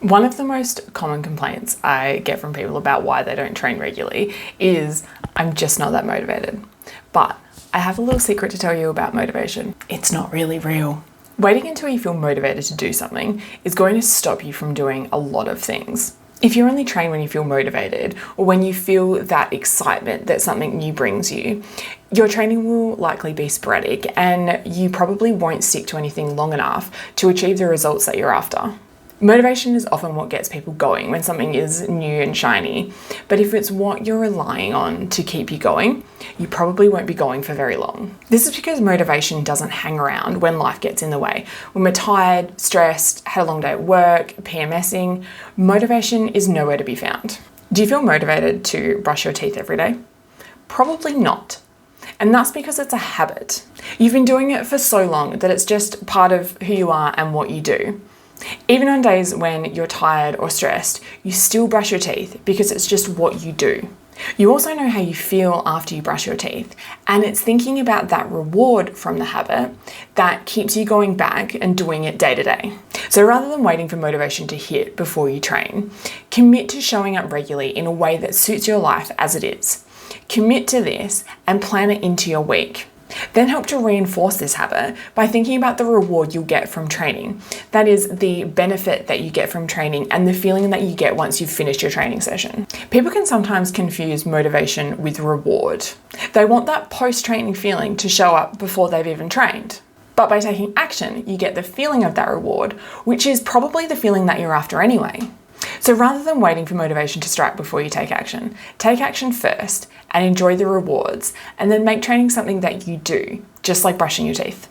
One of the most common complaints I get from people about why they don't train regularly is, I'm just not that motivated. But I have a little secret to tell you about motivation. It's not really real. Waiting until you feel motivated to do something is going to stop you from doing a lot of things. If you only train when you feel motivated or when you feel that excitement that something new brings you, your training will likely be sporadic and you probably won't stick to anything long enough to achieve the results that you're after. Motivation is often what gets people going when something is new and shiny, but if it's what you're relying on to keep you going, you probably won't be going for very long. This is because motivation doesn't hang around when life gets in the way. When we're tired, stressed, had a long day at work, PMSing, motivation is nowhere to be found. Do you feel motivated to brush your teeth every day? Probably not. And that's because it's a habit. You've been doing it for so long that it's just part of who you are and what you do. Even on days when you're tired or stressed, you still brush your teeth because it's just what you do. You also know how you feel after you brush your teeth, and it's thinking about that reward from the habit that keeps you going back and doing it day to day. So rather than waiting for motivation to hit before you train, commit to showing up regularly in a way that suits your life as it is. Commit to this and plan it into your week. Then help to reinforce this habit by thinking about the reward you'll get from training. That is the benefit that you get from training and the feeling that you get once you've finished your training session. People can sometimes confuse motivation with reward. They want that post-training feeling to show up before they've even trained. But by taking action, you get the feeling of that reward, which is probably the feeling that you're after anyway. So rather than waiting for motivation to strike before you take action first and enjoy the rewards, and then make training something that you do, just like brushing your teeth.